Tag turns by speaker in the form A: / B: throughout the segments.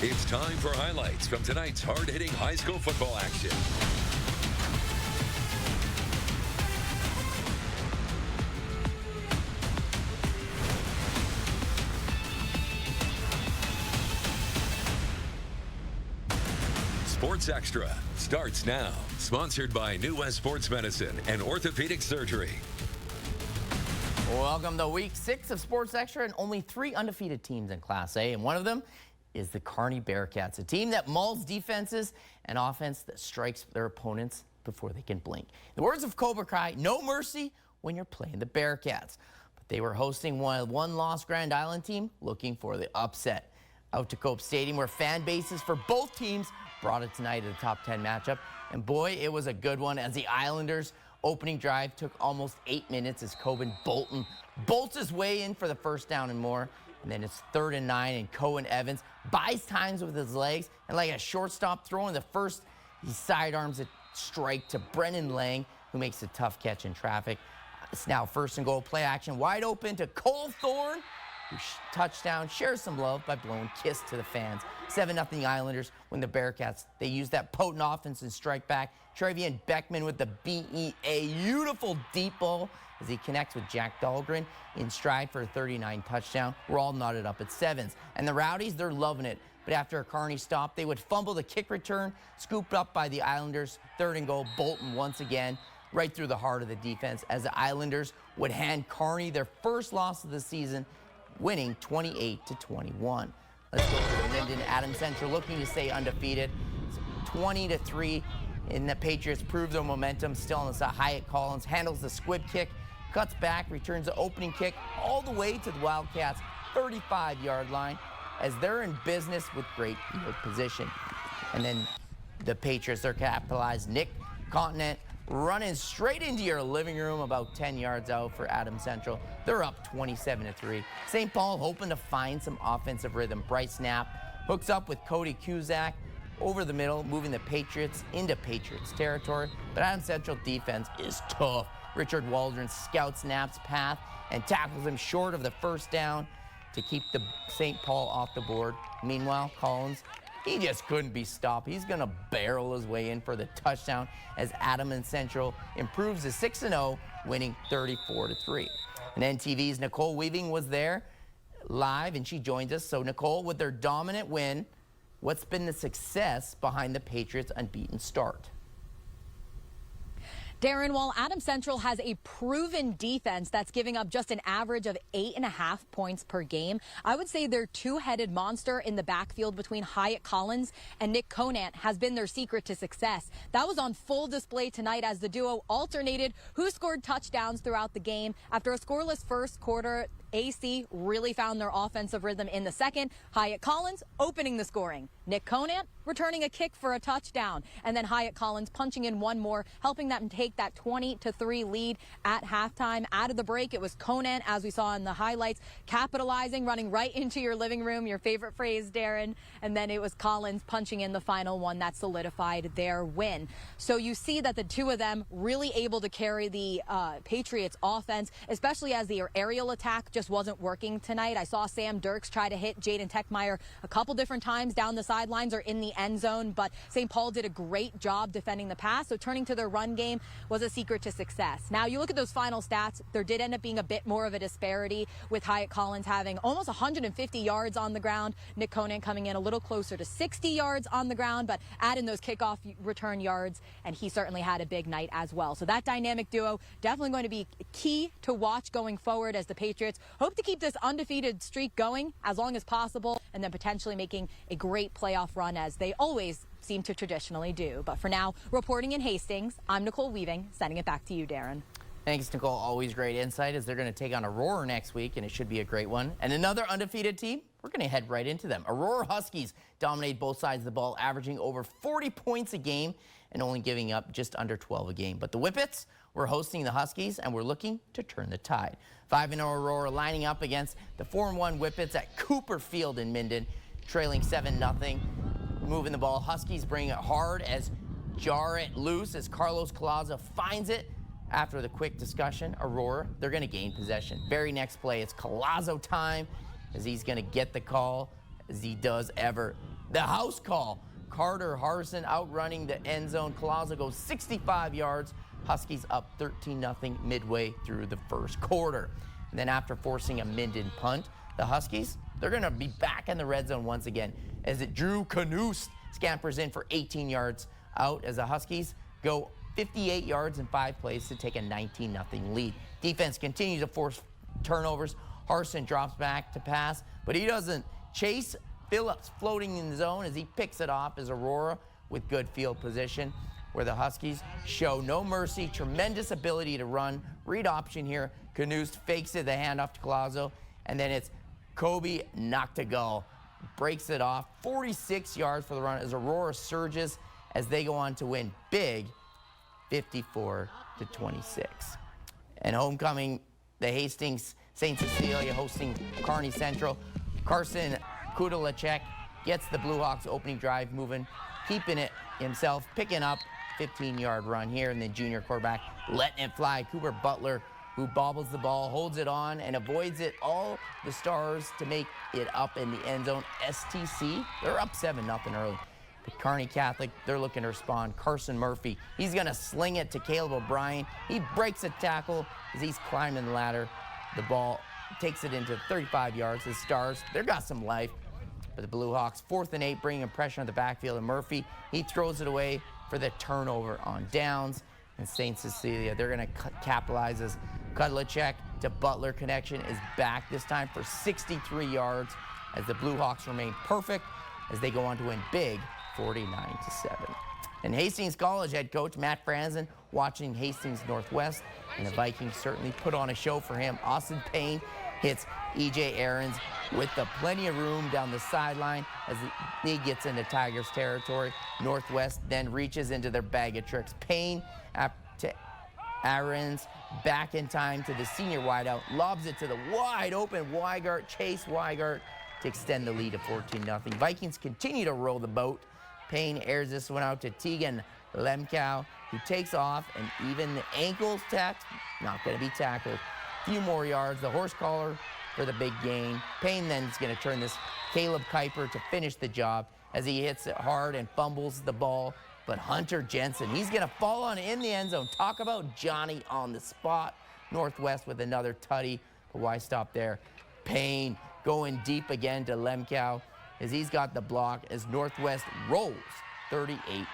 A: It's time for highlights from tonight's hard-hitting high school football action. Sports Extra starts now. Sponsored by New West Sports Medicine and Orthopedic Surgery.
B: Welcome to week 6 of Sports Extra, and only 3 undefeated teams in Class A, and one of them is the Kearney Bearcats, a team that mauls defenses and offense that strikes their opponents before they can blink. In the words of Cobra Kai, no mercy when you're playing the Bearcats. But they were hosting one-loss Grand Island team looking for the upset. Out to Cope Stadium, where fan bases for both teams brought it tonight at the top 10 matchup. And boy, it was a good one, as the Islanders' opening drive took almost 8 minutes as Coben Bolton bolts his way in for the first down and more. And then it's 3rd and 9, and Cohen Evans buys times with his legs, and like a shortstop throwing the first, he sidearms a strike to Brennan Lang, who makes a tough catch in traffic. It's now 1st and goal, play action wide open to Cole Thorne, who touchdown, shares some love by blowing kiss to the fans. 7-0 Islanders when the Bearcats, they use that potent offense and strike back. Trevian Beckman with the BEA, beautiful deep ball as he connects with Jack Dahlgren in stride for a 39 touchdown. We're all knotted up at 7s. And the Rowdies, they're loving it. But after a Kearney stop, they would fumble the kick return, scooped up by the Islanders. 3rd and goal, Bolton once again, right through the heart of the defense, as the Islanders would hand Kearney their first loss of the season, winning 28-21. Let's go to Minden. Adams Central looking to stay undefeated. 20-3, and the Patriots prove their momentum. Still on the side, Hyatt Collins handles the squib kick, cuts back, returns the opening kick all the way to the Wildcats' 35-yard line, as they're in business with great field position. And then the Patriots are capitalized. Nick Continent running straight into your living room about 10 yards out for Adams Central. They're up 27-3. St. Paul hoping to find some offensive rhythm. Bryce Knapp hooks up with Cody Cusack over the middle, moving the Patriots into Patriots territory. But Adams Central defense is tough. Richard Waldron scouts Knapp's path and tackles him short of the first down to keep the St. Paul off the board. Meanwhile, Collins, he just couldn't be stopped. He's going to barrel his way in for the touchdown as Adams Central improves to 6-0, winning 34-3. And NTV's Nicole Weaving was there live, and she joins us. So, Nicole, with their dominant win, what's been the success behind the Patriots' unbeaten start?
C: Darren, while Adams Central has a proven defense that's giving up just an average of 8.5 points per game, I would say their two-headed monster in the backfield between Hyatt Collins and Nick Conant has been their secret to success. That was on full display tonight as the duo alternated who scored touchdowns throughout the game. After a scoreless first quarter, AC really found their offensive rhythm in the second. Hyatt Collins opening the scoring. Nick Conant returning a kick for a touchdown. And then Hyatt Collins punching in one more, helping them take that 20-3 lead at halftime. Out of the break, it was Conant, as we saw in the highlights, capitalizing, running right into your living room, your favorite phrase, Darren. And then it was Collins punching in the final one that solidified their win. So you see that the two of them really able to carry the Patriots offense, especially as the aerial attack just wasn't working tonight. I saw Sam Dirks try to hit Jaden Techmeyer a couple different times down the sidelines or in the end zone, but St. Paul did a great job defending the pass, so turning to their run game was a secret to success. Now, you look at those final stats, there did end up being a bit more of a disparity, with Hyatt Collins having almost 150 yards on the ground, Nick Conant coming in a little closer to 60 yards on the ground, but add in those kickoff return yards, and he certainly had a big night as well. So that dynamic duo definitely going to be key to watch going forward, as the Patriots hope to keep this undefeated streak going as long as possible, and then potentially making a great playoff run, as they always seem to traditionally do. But for now, reporting in Hastings, I'm Nicole Weaving, sending it back to you, Darren.
B: Thanks, Nicole. Always great insight, as they're going to take on Aurora next week, and it should be a great one. And another undefeated team, we're going to head right into them. Aurora Huskies dominate both sides of the ball, averaging over 40 points a game and only giving up just under 12 a game. But the Whippets, we're hosting the Huskies, and we're looking to turn the tide. 5-0 Aurora lining up against the 4-1 Whippets at Cooper Field in Minden, trailing 7-0. Moving the ball, Huskies bring it hard as jar it loose as Carlos Colazo finds it. After the quick discussion, Aurora, they're going to gain possession. Very next play, it's Colazo time, as he's going to get the call, as he does every The house call. Carter Harrison outrunning the end zone. Colazo goes 65 yards. Huskies up 13-0 midway through the first quarter. And then after forcing a Minden punt, the Huskies, they're going to be back in the red zone once again as Drew Kanoust scampers in for 18 yards out as the Huskies go 58 yards in 5 plays to take a 19-0 lead. Defense continues to force turnovers. Harrison drops back to pass, but he doesn't chase. Phillips floating in the zone as he picks it off as Aurora with good field position, where the Huskies show no mercy, tremendous ability to run. Read option here. Kanoust fakes it, the handoff to Colazo, and then it's Kobe Noctegal breaks it off. 46 yards for the run as Aurora surges as they go on to win big, 54-26. And homecoming, the Hastings St. Cecilia hosting Kearney Central. Carson Kudalacek gets the Blue Hawks opening drive moving, keeping it himself, picking up 15-yard run here, and then junior quarterback letting it fly. Cooper Butler, who bobbles the ball, holds it on, and avoids it. All the stars to make it up in the end zone. STC, they're up 7-0 early. But Kearney Catholic, they're looking to respond. Carson Murphy, he's going to sling it to Caleb O'Brien. He breaks a tackle as he's climbing the ladder. The ball takes it into 35 yards. The Stars, they've got some life. But the Blue Hawks, 4th and 8, bringing pressure on the backfield. And Murphy, he throws it away for the turnover on downs. And St. Cecilia, they're going to capitalize as Kudlacek to Butler connection is back this time for 63 yards as the Blue Hawks remain perfect as they go on to win big, 49-7. And Hastings College head coach Matt Franzen watching Hastings Northwest, and the Vikings certainly put on a show for him. Austin Payne hits E.J. Aarons with plenty of room down the sideline as he gets into Tigers territory. Northwest then reaches into their bag of tricks. Payne to Aarons, back in time to the senior wideout, lobs it to the wide open Chase Weigart to extend the lead to 14-0. Vikings continue to roll the boat. Payne airs this one out to Tegan Lemkow, who takes off, and even the ankles not going to be tackled. Few more yards. The horse collar for the big gain. Payne then is going to turn this Caleb Kuiper to finish the job as he hits it hard and fumbles the ball. But Hunter Jensen, he's going to fall on in the end zone. Talk about Johnny on the spot. Northwest with another tutty. But why stop there? Payne going deep again to Lemkow as he's got the block as Northwest rolls 38-14.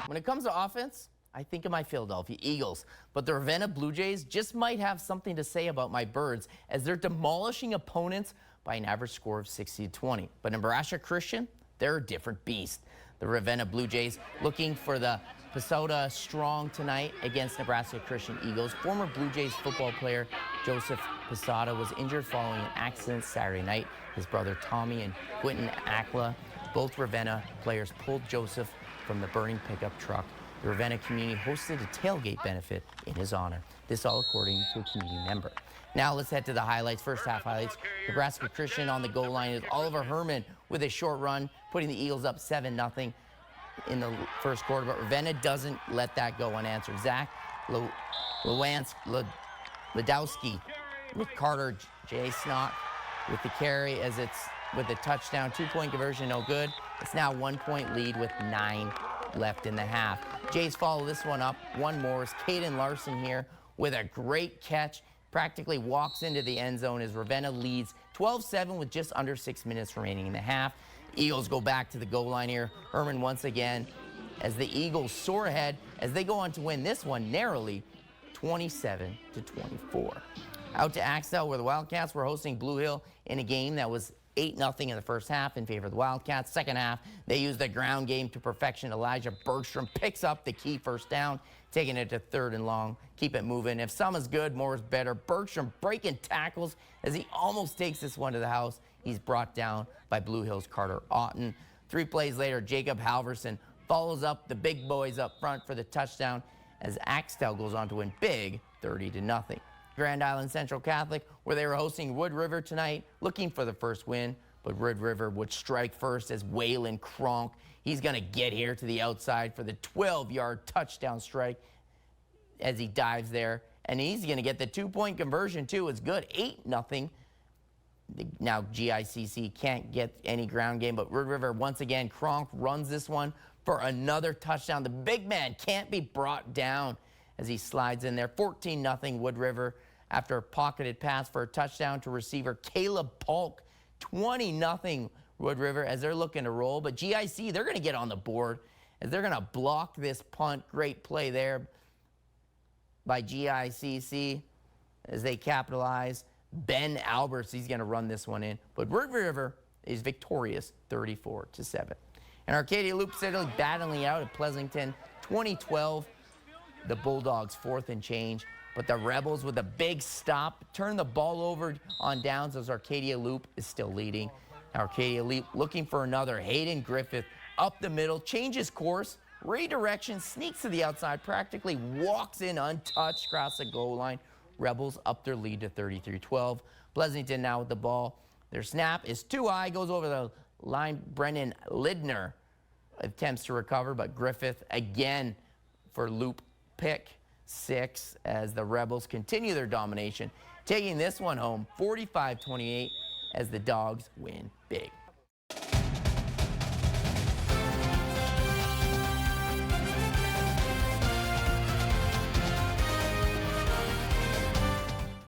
B: When it comes to offense, I think of my Philadelphia Eagles, but the Ravenna Blue Jays just might have something to say about my Birds as they're demolishing opponents by an average score of 60-20. But Nebraska Christian, they're a different beast. The Ravenna Blue Jays looking for the Pasota Strong tonight against Nebraska Christian Eagles. Former Blue Jays football player Joseph Pasota was injured following an accident Saturday night. His brother Tommy and Quentin Akla, both Ravenna players, pulled Joseph from the burning pickup truck. The Ravenna community hosted a tailgate benefit in his honor. This all according to a community member. Now let's head to the highlights, first half highlights. Nebraska Christian on the goal line is Oliver Herman with a short run, putting the Eagles up 7-0 in the first quarter, but Ravenna doesn't let that go unanswered. Zach Ladowski with Carter J. Snock with the carry as it's with the touchdown. 2-point conversion, no good. It's now 1-point lead with 9 left in the half. Jays follow this one up. One more is Caden Larson here with a great catch. Practically walks into the end zone as Ravenna leads 12-7 with just under 6 minutes remaining in the half. Eagles go back to the goal line here. Herman once again as the Eagles soar ahead as they go on to win this one narrowly 27-24. Out to Axtell where the Wildcats were hosting Blue Hill in a game that was 8-0 in the first half in favor of the Wildcats. Second half, they used the ground game to perfection. Elijah Bergstrom picks up the key first down, taking it to 3rd and long. Keep it moving. If some is good, more is better. Bergstrom breaking tackles as he almost takes this one to the house. He's brought down by Blue Hill's Carter Otten. 3 plays later, Jacob Halverson follows up the big boys up front for the touchdown as Axtell goes on to win big 30-0. Grand Island Central Catholic, where they were hosting Wood River tonight, looking for the first win, but Wood River would strike first as Waylon Kronk. He's going to get here to the outside for the 12-yard touchdown strike as he dives there, and he's going to get the 2-point conversion too. It's good, 8-0. Now GICC can't get any ground game, but Wood River once again, Kronk runs this one for another touchdown. The big man can't be brought down as he slides in there. 14-0 Wood River after a pocketed pass for a touchdown to receiver Caleb Polk. 20-0 Wood River as they're looking to roll, but GIC, they're going to get on the board as they're going to block this punt. Great play there by GICC as they capitalize. Ben Alberts, he's going to run this one in, but Wood River is victorious 34-7. And Arcadia Loop steadily battling out at Pleasanton. 2012, the Bulldogs 4th and change, but the Rebels with a big stop turn the ball over on downs as Arcadia Loop is still leading. Arcadia Loop looking for another. Hayden Griffith up the middle, changes course, redirection, sneaks to the outside, practically walks in untouched across the goal line. Rebels up their lead to 33-12. Pleasanton now with the ball. Their snap is too high, goes over the line. Brennan Lidner attempts to recover, but Griffith again for Loop pick 6 as the Rebels continue their domination, taking this one home 45-28 as the Dogs win big.